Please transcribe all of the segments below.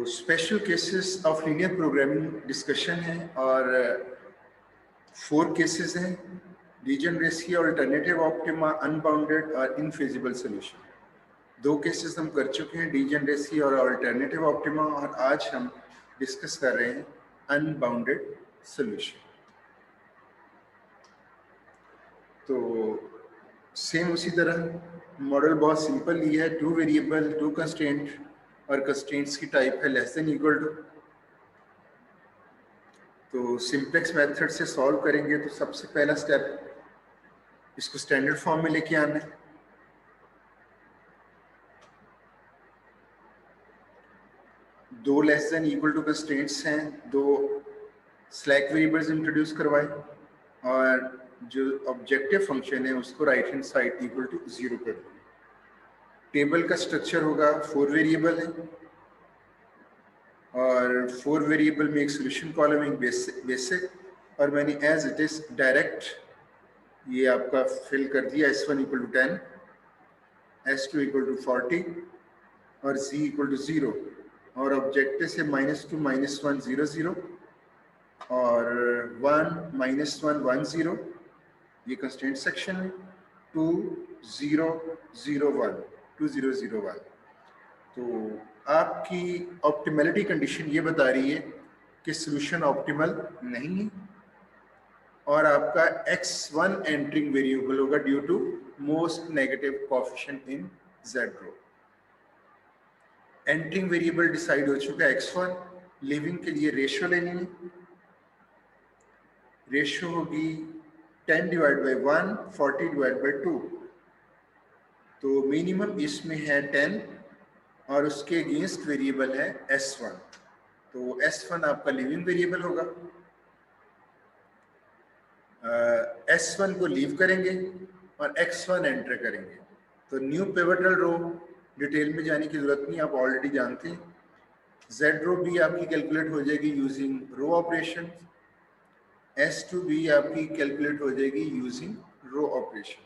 Special cases of linear programming discussion है और 4 cases हैं, डिजनरेसी, अल्टरनेटिव ऑप्टिमा, अनबाउंडेड और इनफिजिबल सोल्यूशन। 2 केसेस हम कर चुके हैं, डिजनरेसी और अल्टरनेटिव ऑप्टिमा, और आज हम डिस्कस कर रहे हैं अनबाउंडेड सोल्यूशन। तो सेम उसी तरह मॉडल बहुत सिंपल ही है, 2 वेरिएबल, 2 कंस्ट्रेंट और कंस्ट्रेंट्स की टाइप है लेस देन इक्वल टू। तो सिंप्लेक्स मेथड से सॉल्व करेंगे तो सबसे पहला स्टेप इसको स्टैंडर्ड फॉर्म में लेके आना है। दो less than equal to constraints हैं, 2 स्लैक वेरिएबल्स इंट्रोड्यूस करवाएं और जो ऑब्जेक्टिव फंक्शन है उसको right hand side equal to 0 कर दें। टेबल का स्ट्रक्चर होगा 4 वेरिएबल है और 4 वेरिएबल में एक सोल्यूशन कॉलम, एक बेसिक, और मैंने एज इट इज डायरेक्ट ये आपका फिल कर दिया। S1 equal to 10, S2 equal to 40 और Z इक्वल टू 0, और ऑब्जेक्टिव से -2 -1 0 0 और 1 -1 1 0, ये कंस्ट्रेंट सेक्शन है। 2 0 0 1 2 0 0 1। तो आपकी ऑप्टिमलिटी कंडीशन ये बता रही है कि सोल्यूशन ऑप्टिमल नहीं है और आपका x1 एंटरिंग वेरिएबल होगा due to most negative coefficient in Z row. Entering variable decide हो चुका है x1। लिविंग के लिए रेशियो लेनी है, रेशियो होगी 10 डिवाइड बाई 1 40 डिवाइड बाई 2। तो मिनिमम इसमें है 10 और उसके अगेंस्ट वेरिएबल है S1। तो S1 आपका लिविंग वेरिएबल होगा। S1 को लीव करेंगे और X1 एंटर करेंगे। तो न्यू पिवटल रो, डिटेल में जाने की जरूरत नहीं, आप ऑलरेडी जानते हैं। Z रो भी आपकी कैलकुलेट हो जाएगी यूजिंग रो ऑपरेशन, S2 भी आपकी कैलकुलेट हो जाएगी यूजिंग रो ऑपरेशन।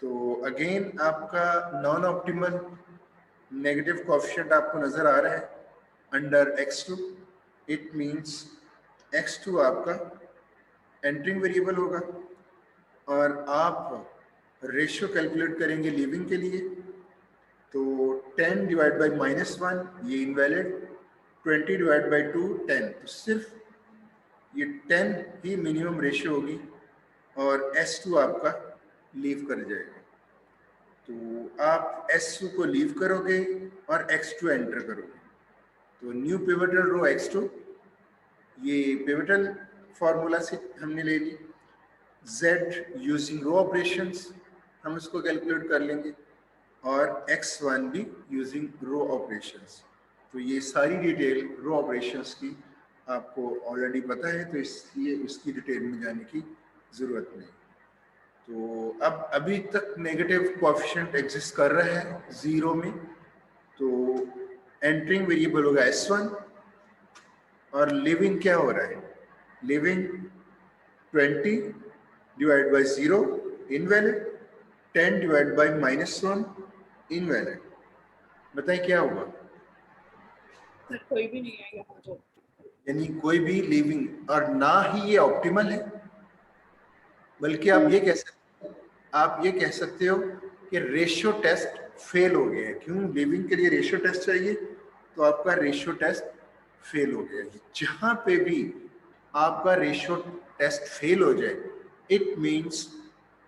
तो अगेन आपका नॉन ऑप्टिमल नेगेटिव कोएफिशिएंट आपको नजर आ रहा है under x2। It means x2 आपका एंटरिंग वेरिएबल होगा और आप रेशियो कैलकुलेट करेंगे लिविंग के लिए। तो 10 डिवाइड बाई -1 ये इनवैलिड, 20 डिवाइड बाई 2 10। तो सिर्फ ये 10 ही मिनिमम रेशियो होगी और S2 आपका लीव कर जाएगा। तो आप S2 को लीव करोगे और X2 एंटर करोगे। तो न्यू पिवटल रो X2, ये पिवटल फॉर्मूला से हमने ले ली। Z यूजिंग रो ऑपरेशंस हम इसको कैलकुलेट कर लेंगे और X1 भी यूजिंग रो ऑपरेशंस। तो ये सारी डिटेल रो ऑपरेशंस की आपको ऑलरेडी पता है, तो इसलिए उसकी डिटेल में जाने की ज़रूरत नहीं। तो अब अभी तक नेगेटिव कोएफिशिएंट एग्जिस्ट कर रहा है 0 में। तो एंटरिंग वेरिएबल होगा S1 और लिविंग क्या हो रहा है? Living 20 divide by 0 invalid, 10 divide by -1 invalid. बताएं क्या होगा? कोई भी नहीं है यहाँ तो, यानी कोई भी लिविंग, और ना ही ये ऑप्टिमल है, बल्कि आप ये कह सकते हो कि रेशियो टेस्ट फेल हो गया है। क्यों? लिविंग के लिए रेशियो टेस्ट चाहिए, तो आपका रेशियो टेस्ट फेल हो गया है। जहां पे भी आपका रेशियो टेस्ट फेल हो जाए, इट मींस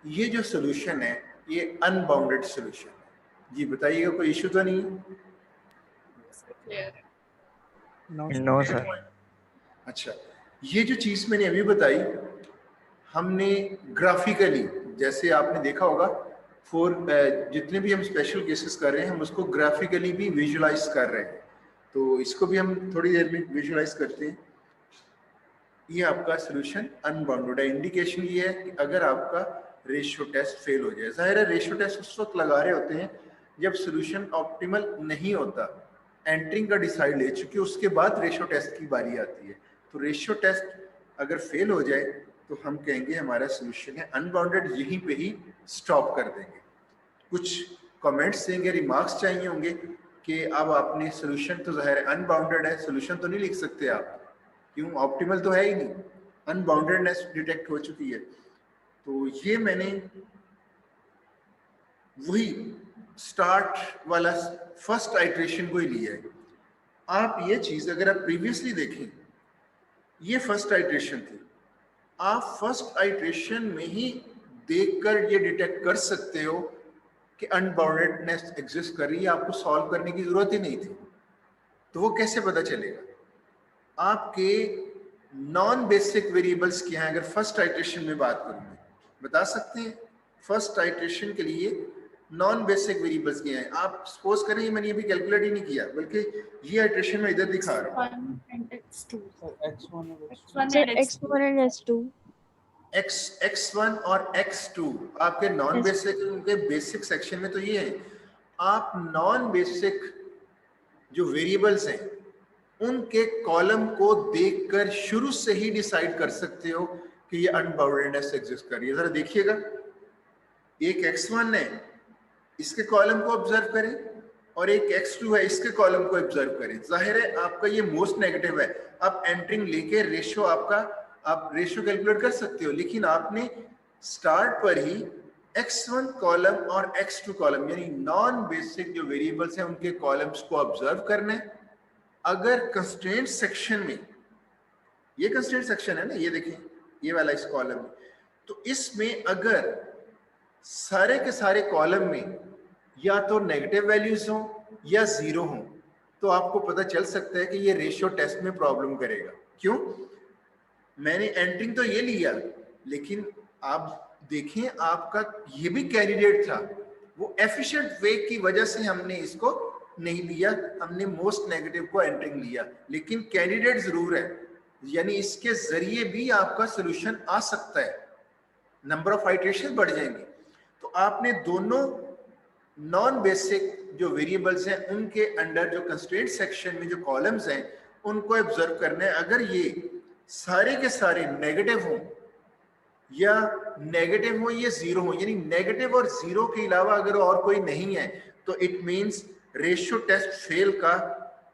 ये जो सोल्यूशन है ये अनबाउंडेड सोल्यूशन है। जी बताइएगा, कोई इश्यू तो नहीं है? क्लियर है। No sir. अच्छा, ये जो चीज मैंने अभी बताई, हमने ग्राफिकली, जैसे आपने देखा होगा जितने भी हम स्पेशल केसेस कर रहे हैं हम उसको ग्राफिकली भी विजुलाइज कर रहे हैं। तो इसको भी हम थोड़ी देर में विजुलाइज करते हैं। ये आपका सोल्यूशन अनबाउंडेड है। इंडिकेशन ये है कि अगर आपका रेशियो टेस्ट फेल हो जाए, जाहिर है रेशियो टेस्ट उस वक्त लगा रहे होते हैं जब सोल्यूशन ऑप्टिमल नहीं होता, एंटरिंग का डिसाइड ले चुके, उसके बाद रेशियो टेस्ट की बारी आती है। तो रेशियो टेस्ट अगर फेल हो जाए तो हम कहेंगे हमारा सोल्यूशन है अनबाउंडेड, यहीं पे ही स्टॉप कर देंगे। कुछ कमेंट्स देंगे, रिमार्क्स चाहिए होंगे कि अब आपने सोल्यूशन तो ज़ाहिर है अनबाउंडेड है, सोल्यूशन तो नहीं लिख सकते आप, क्यों, ऑप्टिमल तो है ही नहीं, अनबाउंडेडनेस डिटेक्ट हो चुकी है। तो ये मैंने वही स्टार्ट वाला फर्स्ट आइट्रेशन को ही लिया है। आप ये चीज अगर आप प्रीवियसली देखें, ये फर्स्ट आइट्रेशन थी, आप फर्स्ट आइट्रेशन में ही देखकर ये डिटेक्ट कर सकते हो कि अनबाउंडेडनेस एग्जिस्ट कर रही है, आपको सॉल्व करने की जरूरत ही नहीं थी। तो वो कैसे पता चलेगा? आपके नॉन बेसिक वेरिएबल्स क्या हैं? अगर फर्स्ट आइट्रेशन में बात करूँ, बता सकते हैं फर्स्ट आइट्रेशन के लिए नॉन बेसिक वेरिएबल्स क्या हैं? आप सपोज करें, ये मैंने अभी कैलकुलेट ही नहीं किया, बल्कि ये आइट्रेशन में इधर दिखा रहा हूँ, x1 और x2 आपके नॉन बेसिक, उनके बेसिक सेक्शन में तो ये है। आप नॉन बेसिक जो वेरिएबल्स हैं उनके कॉलम को देखकर शुरू से ही डिसाइड कर सकते हो कि ये अनबाउंडेडनेस एग्जिस्ट कर रही है। जरा देखिएगा, एक x1 है, इसके कॉलम को ऑब्जर्व करें, और एक x2 है, इसके कॉलम को ऑब्जर्व करें। जाहिर है आपका ये मोस्ट नेगेटिव है, आप एंटरिंग लेके रेशियो आपका, आप रेशियो कैलकुलेट कर सकते हो, लेकिन आपने स्टार्ट पर ही x1 कॉलम और x2 कॉलम यानी नॉन बेसिक जो वेरिएबल्स हैं उनके कॉलम्स को ऑब्जर्व करना है। अगर कंस्ट्रेंट सेक्शन में, ये कंस्ट्रेंट सेक्शन है ना, ये देखें, ये वाला इस कॉलम में, तो इसमें अगर सारे के सारे कॉलम में या तो नेगेटिव वैल्यूज हो या जीरो हो, तो आपको पता चल सकता है कि ये रेशियो टेस्ट में प्रॉब्लम करेगा। क्यों? मैंने एंटरिंग तो ये लिया, लेकिन आप देखें आपका ये भी कैंडिडेट था, वो एफिशिएंट वे की वजह से हमने इसको नहीं लिया, हमने मोस्ट नेगेटिव को एंटरिंग लिया, लेकिन कैंडिडेट जरूर है, यानी इसके जरिए भी आपका सोल्यूशन आ सकता है, नंबर ऑफ आइट्रेशन बढ़ जाएंगे। तो आपने दोनों नॉन बेसिक जो वेरिएबल्स हैं उनके अंडर जो कंस्ट्रेंट सेक्शन में जो कॉलम्स हैं उनको ऑब्जर्व करना है। अगर ये सारे के सारे नेगेटिव हों या नेगेटिव हो ये जीरो हो, यानी नेगेटिव और जीरो के अलावा अगर और कोई नहीं है, तो it means ratio test fail का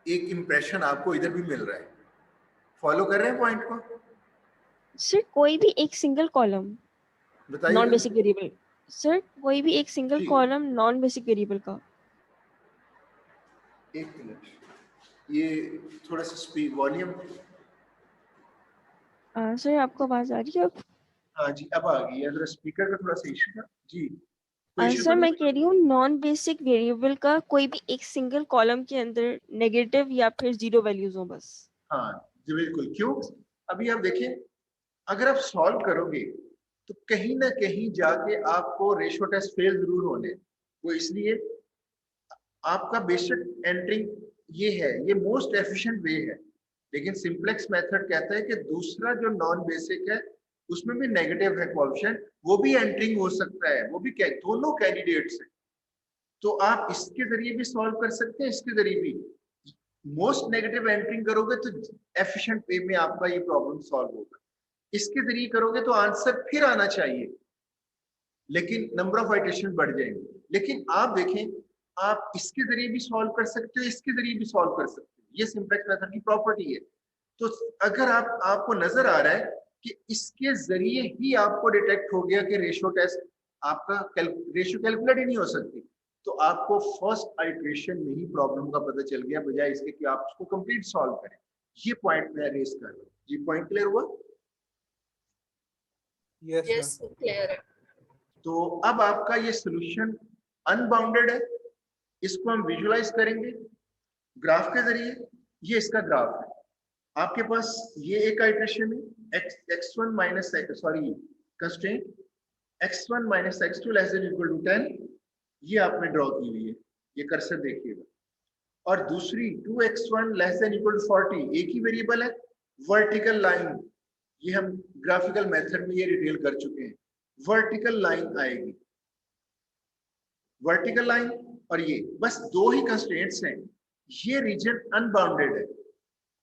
एक इंप्रेशन आपको इधर भी मिल रहा है। फॉलो कर रहे हैं पॉइंट को? सर कोई भी एक सिंगल कॉलम बताइए नॉन बेसिक वेरिएबल, सर कोई भी एक सिंगल जी। कॉलम नॉन बेसिक वेरिएबल का। एक मिनट, ये थोड़ा सा स्पीड वॉल्यूम, सर आपको आवाज आ रही है अब? हाँ जी अब आ गई है, जरा स्पीकर का थोड़ा सा इशू था जी। कोई इशू सर तो मैं नहीं? कह रही हूँ नॉन बेसिक वेरिएबल का कोई भी एक सिंगल कॉलम के अंदर नेगेटिव या फिर जीरो वैल्यूज हो बस। हाँ जी बिल्कुल। क्यों? अभी आप देखिए, अगर आप सॉल्व करोगे तो कहीं ना कहीं जाके आपको रेशियो टेस्ट फेल जरूर होने, वो इसलिए आपका बेशक एंटरिंग ये है, ये मोस्ट एफिशिएंट वे है, लेकिन सिंपलेक्स मेथड कहता है कि दूसरा जो नॉन बेसिक है उसमें भी नेगेटिव है कोएफिशिएंट, वो भी एंटरिंग हो सकता है, वो भी दोनों कैंडिडेट्स हैं। तो आप इसके जरिए भी सॉल्व कर सकते हैं, इसके जरिए भी। मोस्ट नेगेटिव एंटरिंग करोगे तो एफिशिएंट वे में आपका ये प्रॉब्लम सॉल्व होगा, इसके जरिए करोगे तो आंसर फिर आना चाहिए, लेकिन नंबर ऑफ आइट्रेशन बढ़ जाएंगे। लेकिन आप देखें, आप इसके जरिए भी सॉल्व कर सकते हो, इसके जरिए भी सॉल्व कर सकते हो, ये सिंपलेक्स मेथड की प्रॉपर्टी है। तो अगर आपको नजर आ रहा है कि इसके जरिए ही आपको डिटेक्ट हो गया कि रेशियो टेस्ट आपका रेशियो कैलकुलेट ही नहीं हो सकती, तो आपको फर्स्ट आइट्रेशन में ही प्रॉब्लम का पता चल गया, बजाय इसके कि आप उसको कंप्लीट सॉल्व करें। ये पॉइंट मैं रेज कर रहा हूँ जी। पॉइंट क्लियर हुआ? यस क्लियर है। तो अब आपका ये सोल्यूशन अनबाउंडेड है, इसको हम विजुलाइज करेंगे ग्राफ के जरिए। ये इसका ग्राफ है, आपके पास ये एक आइट्रेशन है x1 minus sorry constraint x1 minus x2 less than equal to 10, ये आपने ड्रॉ की हुई है, ये कर्सर देखिएगा। और दूसरी 2x1 less than equal to 40, एक ही वेरिएबल है, वर्टिकल लाइन, ये हम ग्राफिकल मेथड में ये डिटेल कर चुके हैं। वर्टिकल लाइन आएगी, वर्टिकल लाइन, और ये बस दो ही कंस्ट्रेंट्स हैं, ये रीजन अनबाउंडेड है।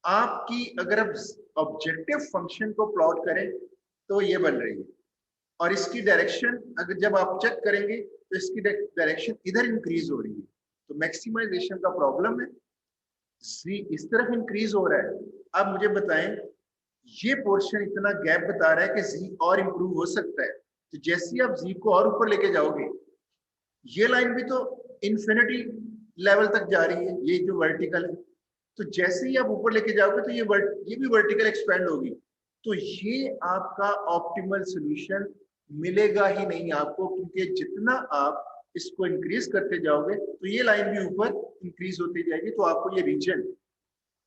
आपकी अगर आप ऑब्जेक्टिव फंक्शन को प्लॉट करें तो ये बन रही है, और इसकी डायरेक्शन अगर जब आप चेक करेंगे तो इसकी डायरेक्शन इधर इंक्रीज हो रही है, तो मैक्सिमाइजेशन का प्रॉब्लम है, z इस तरफ इंक्रीज हो रहा है। अब मुझे बताएं, ये पोर्शन इतना गैप बता रहा है कि z और इंप्रूव हो सकता है, तो जैसे ही आप z को और ऊपर लेके जाओगे, ये लाइन भी तो इन्फिनिटी लेवल तक जा रही है, ये जो वर्टिकल है, तो जैसे ही आप ऊपर लेके जाओगे तो ये भी वर्टिकल एक्सपेंड होगी, तो ये आपका ऑप्टिमल सॉल्यूशन मिलेगा ही नहीं आपको, क्योंकि जितना आप इसको इंक्रीज करते जाओगे तो ये लाइन भी ऊपर इंक्रीज होती जाएगी। तो आपको ये रीजन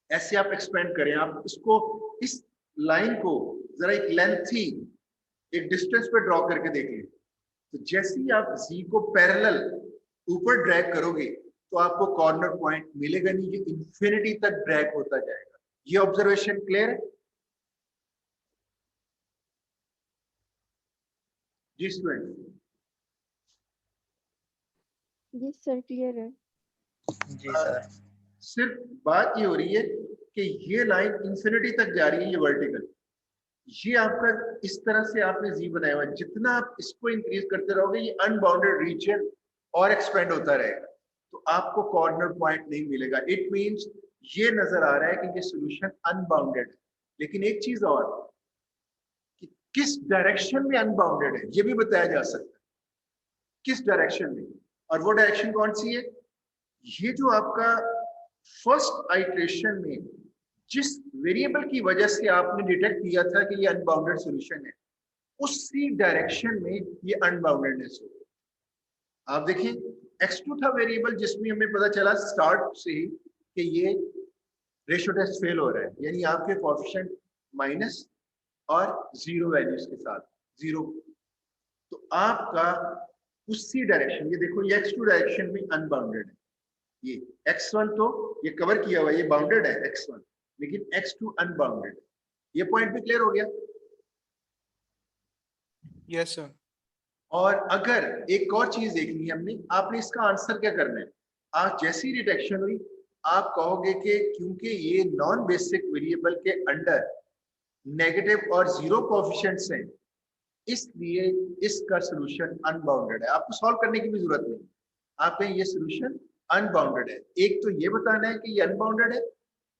ऐसे आप एक्सपेंड करें, आप इसको इस लाइन को जरा एक लेंथी एक डिस्टेंस पे ड्रॉ करके देखिए, तो जैसे ही आप z को पैरेलल ऊपर ड्रैग करोगे तो आपको कॉर्नर पॉइंट मिलेगा नहीं, ये इंफिनिटी तक ड्रैग होता जाएगा। ये ऑब्जर्वेशन क्लियर है जी स्टूडेंट? जी सर क्लियर है। जी सर। सिर्फ बात ये हो रही है कि ये लाइन इंफिनिटी तक जा रही है, ये वर्टिकल, ये आपका इस तरह से आपने जी बनाया हुआ है, जितना आप इसको इंक्रीज करते रहोगे ये अनबाउंडेड रीजन और एक्सपेंड होता रहेगा, तो आपको कॉर्नर पॉइंट नहीं मिलेगा। इट मींस ये नजर आ रहा है कि ये सॉल्यूशन अनबाउंडेड है। लेकिन एक चीज और, कि किस डायरेक्शन में अनबाउंडेड है ये भी बताया जा सकता है, किस डायरेक्शन में, और वो डायरेक्शन कौन सी है? ये जो आपका फर्स्ट आइट्रेशन में जिस वेरिएबल की वजह से आपने डिटेक्ट किया था कि ये अनबाउंडेड सॉल्यूशन है, उसी डायरेक्शन में ये अनबाउंडेडनेस हो। आप देखिए x2 था वेरिएबल जिसमें हमें पता चला स्टार्ट से ही कि ये रेशियो टेस्ट फेल हो रहा है, यानी आपके कोएफिशिएंट माइनस और जीरो वैल्यूज के साथ जीरो, तो आपका उसी डायरेक्शन, ये देखो ये x2 डायरेक्शन में अनबाउंडेड है, ये x1 तो ये कवर किया हुआ है, ये बाउंडेड है x1, लेकिन x2 अनबाउंडेड है। ये पॉइंट भी क्लियर हो गया? Yes sir. और अगर एक और चीज देखनी है हमने, आपने इसका आंसर क्या करना है, आज जैसी डिटेक्शन हुई आप कहोगे कि क्योंकि ये नॉन बेसिक वेरिएबल के अंडर नेगेटिव और जीरो कोएफिशिएंट्स हैं, इसलिए इसका सॉल्यूशन अनबाउंडेड है। आपको सॉल्व करने की भी जरूरत नहीं, आप कहें ये सॉल्यूशन अनबाउंडेड है। एक तो ये बताना है कि ये अनबाउंडेड है,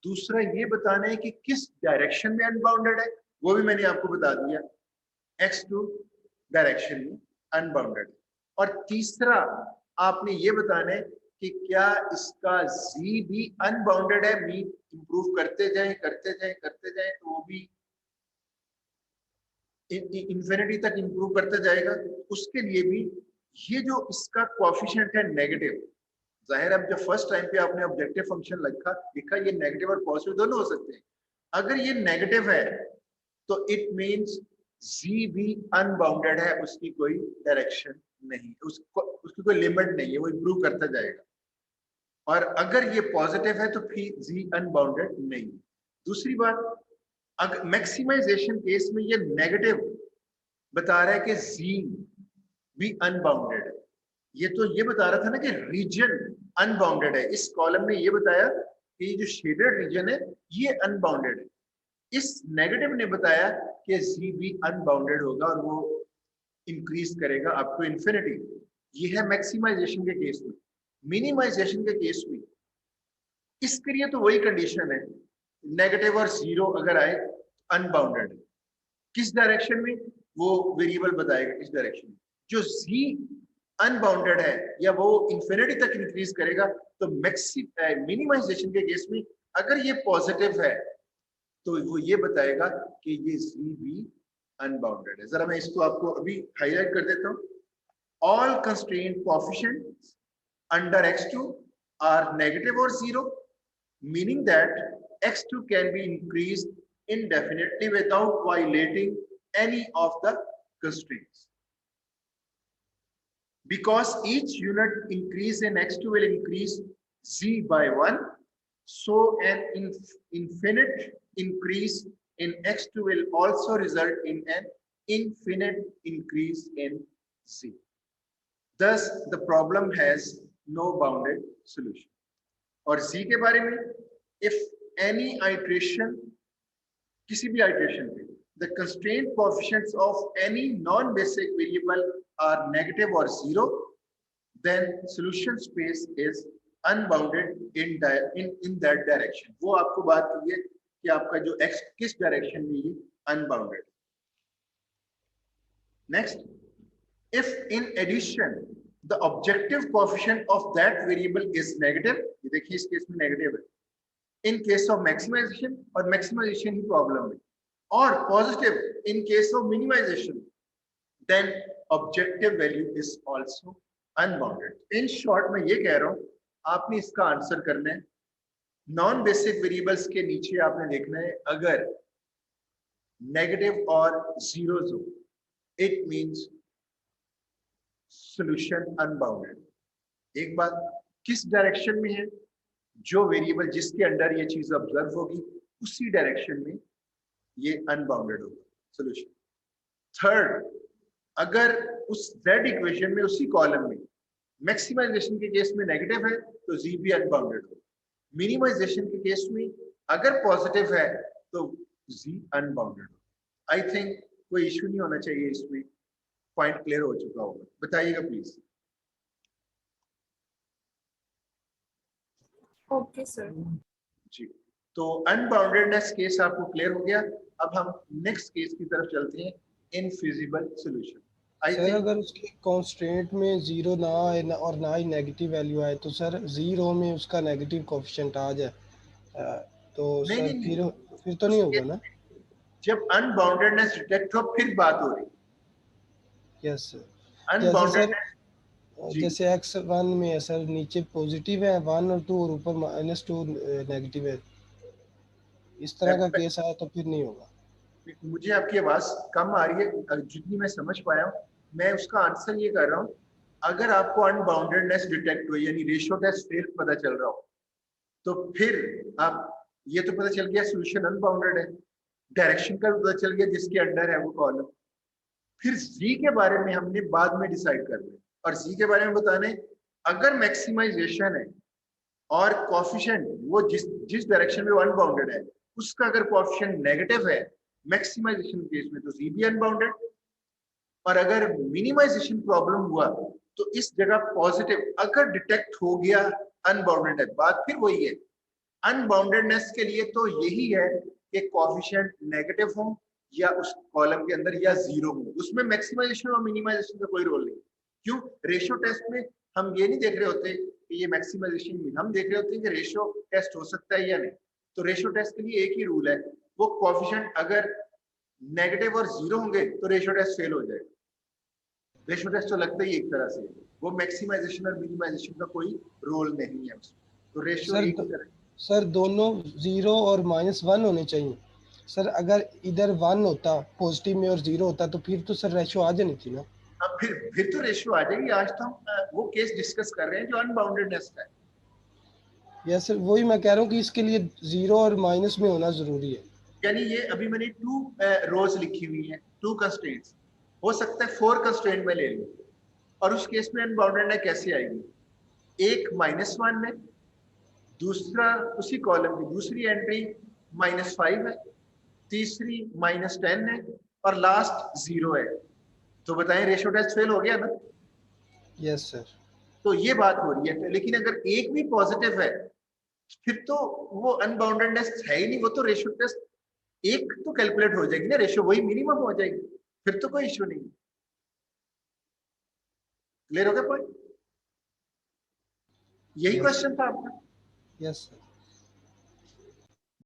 दूसरा ये बताना है कि किस डायरेक्शन में अनबाउंडेड है, वो भी मैंने आपको बता दिया, x2 डायरेक्शन में अनबाउंडेड है। और तीसरा आपने ये बताना है कि क्या इसका z भी अनबाउंडेड है, मीन इंप्रूव करते जाएं करते जाएं करते जाएं तो वो भी इंफिनिटी तक इंप्रूव करते जाएगा। उसके लिए भी ये जो इसका कोएफिशिएंट है नेगेटिव, जाहिर है जब फर्स्ट टाइम पे आपने ऑब्जेक्टिव फंक्शन लिखा ये नेगेटिव और पॉजिटिव दोनों हो सकते हैं। अगर ये नेगेटिव है तो इट मींस z भी अनबाउंडेड है, उसकी कोई डायरेक्शन नहीं, उसकी कोई लिमिट नहीं है, वो इंप्रूव करता जाएगा। और अगर ये पॉजिटिव है तो फिर z अनबाउंडेड नहीं। दूसरी बात, अगर मैक्सिमाइजेशन केस में ये नेगेटिव बता रहा है कि z भी अनबाउंडेड है, ये तो ये बता रहा था ना कि रीजन अनबाउंडेड है, इस कॉलम में ये बताया कि ये जो शेडेड रीजन है ये अनबाउंडेड है। इस नेगेटिव ने बताया कि z भी अनबाउंडेड होगा और वो इंक्रीज करेगा अप टू इंफिनिटी। ये है मैक्सिमाइजेशन के केस में। मिनिमाइजेशन के केस में इसके लिए तो वही कंडीशन है, नेगेटिव और जीरो अगर आए अनबाउंडेड, किस डायरेक्शन में वो वेरिएबल बताएगा, किस डायरेक्शन में। जो z अनबाउंडेड है या वो इंफिनिटी तक इंक्रीज करेगा, तो मिनिमाइजेशन के केस में अगर ये पॉजिटिव है तो वो ये बताएगा कि ये z भी अनबाउंडेड है। जरा मैं इसको आपको अभी हाईलाइट कर देता हूं। All constraint coefficients under x2 are negative और zero, meaning that x2 can be increased indefinitely without violating any of the constraints. Because each unit increase in x2 will increase z by 1, so an infinite increase in x2 will also result in an infinite increase in z. Thus, the problem has no bounded solution. और z के बारे में, if any iteration, किसी भी iteration पे, the constraint coefficients of any non-basic variable are negative or zero, then solution space is unbounded in that direction. वो आपको बात की है कि आपका जो x किस डायरेक्शन में ये unbounded. Next, if in addition the objective coefficient of that variable is negative, ये देखिए इस केस में नेगेटिव है, in case of maximization और maximization ही प्रॉब्लम है, और positive in case of minimization, then objective value is also unbounded। in short मैं ये कह रहा हूं, आपने इसका आंसर करना है, नॉन बेसिक वेरिएबल्स के नीचे आपने देखना है अगर नेगेटिव और जीरोस हो, इट मींस सॉल्यूशन अनबाउंडेड। एक बात, किस डायरेक्शन में है, जो वेरिएबल जिसके अंडर ये चीज ऑब्जर्व होगी उसी डायरेक्शन में ये अनबाउंडेड होगा सॉल्यूशन। थर्ड, अगर उस z इक्वेशन में उसी कॉलम में मैक्सिमाइजेशन के केस में नेगेटिव है तो z भी अनबाउंडेड होगा, मिनिमाइजेशन के केस में अगर पॉजिटिव है तो z अनबाउंडेड होगा। आई थिंक कोई इश्यू नहीं होना चाहिए, इसमें पॉइंट क्लियर हो चुका होगा, बताइएगा प्लीज। Okay sir. जी, तो अनबाउंडेडनेस केस आपको क्लियर हो गया। अब हम नेक्स्ट केस की तरफ चलते हैं, इनफिजिबल सॉल्यूशन। आई सर थिंक अगर उसके कांस्टेंट में जीरो ना आए और ना ही नेगेटिव वैल्यू आए तो सर जीरो में उसका नेगेटिव कोएफिशिएंट आ जाए तो नहीं, सर नहीं, नहीं, फिर तो नहीं होगा ना? जब अनबाउंडेडनेस डिटेक्ट हो फिर बात हो रही। Yes sir. जैसे सर अनबाउंडेडनेस जैसे x1 में है सर, नीचे पॉजिटिव है 1 और 2 और ऊपर -2 नेगेटिव है, इस तरह का केस आया तो फिर नहीं होगा। मुझे आपकी आवाज कम आ रही है, जितनी मैं समझ पाया हूँ मैं उसका आंसर ये कर रहा हूँ, अगर आपको अनबाउंडेडनेस डिटेक्ट हो यानी रेशियो टेस्ट फेल पता चल रहा हो तो फिर आप ये तो पता चल गया सॉल्यूशन अनबाउंडेड है, डायरेक्शन का भी पता चल गया जिसके अंडर है वो कॉलम। फिर z के बारे में हमने बाद में डिसाइड करना है, और z के बारे में बताने अगर मैक्सिमाइजेशन है और कोएफिशिएंट वो जिस डायरेक्शन में अनबाउंडेड है उसका अगर कोएफिशिएंट नेगेटिव है मैक्सिमाइजेशन केस में तो z भी अनबाउंडेड, और अगर मिनिमाइजेशन प्रॉब्लम हुआ तो इस जगह पॉजिटिव अगर डिटेक्ट हो गया अनबाउंडेड है। बात फिर वही है, अनबाउंडेडनेस के लिए तो यही है कि कोएफिशिएंट नेगेटिव हो या उस कॉलम के अंदर या जीरो हो, उसमें मैक्सिमाइजेशन और मिनिमाइजेशन का कोई रोल नहीं। क्यों? रेशियो टेस्ट में हम ये नहीं देख रहे होते कि ये मैक्सिमाइजेशन, हम देख रहे होते हैं कि रेशियो टेस्ट हो सकता है या नहीं। तो रेशियो टेस्ट के लिए एक ही रूल है, वो कोएफिशिएंट अगर नेगेटिव और जीरो होंगे तो रेशियो टेस्ट फेल हो जाएगा। रेशियो टेस्ट तो लगता ही एक तरह से, वो मैक्सिमाइजेशन और मिनिमाइजेशन का कोई रोल नहीं है उसमें, तो रेशियो एक ही तरह। सर दोनों 0 और -1 होने चाहिए सर, अगर इधर 1 होता पॉजिटिव में और 0 होता तो फिर तो सर रेशियो आ जानी थी ना। अब फिर तो रेशियो आ जाएगी। आज तो हम वो केस डिस्कस कर रहे हैं जो अनबाउंडेडनेस का है। यस सर, वही मैं कह रहा हूँ कि इसके लिए 0 और माइनस में होना जरूरी है। यानी ये अभी मैंने 2 रोज लिखी हुई है, 2 कंस्ट्रेंट्स, हो सकता है 4 कंस्ट्रेंट में ले लूं, और उस केस में अनबाउंडेडनेस कैसे आएगी? एक -1 में, दूसरा उसी कॉलम की दूसरी एंट्री -5 है, तीसरी -10 है, और लास्ट 0 है। तो बताएं रेशियो टेस्ट फेल हो गया ना? Yes sir. तो ये बात हो रही है। लेकिन अगर एक भी पॉजिटिव है फिर तो वो अनबाउंडेडनेस है ही नहीं, वो तो रेशियो टेस्ट एक तो कैलकुलेट हो जाएगी ना, रेशियो वही मिनिमम हो जाएगी, फिर तो कोई इश्यू नहीं। क्लियर हो गया पॉइंट? यही क्वेश्चन था आपका? Yes sir.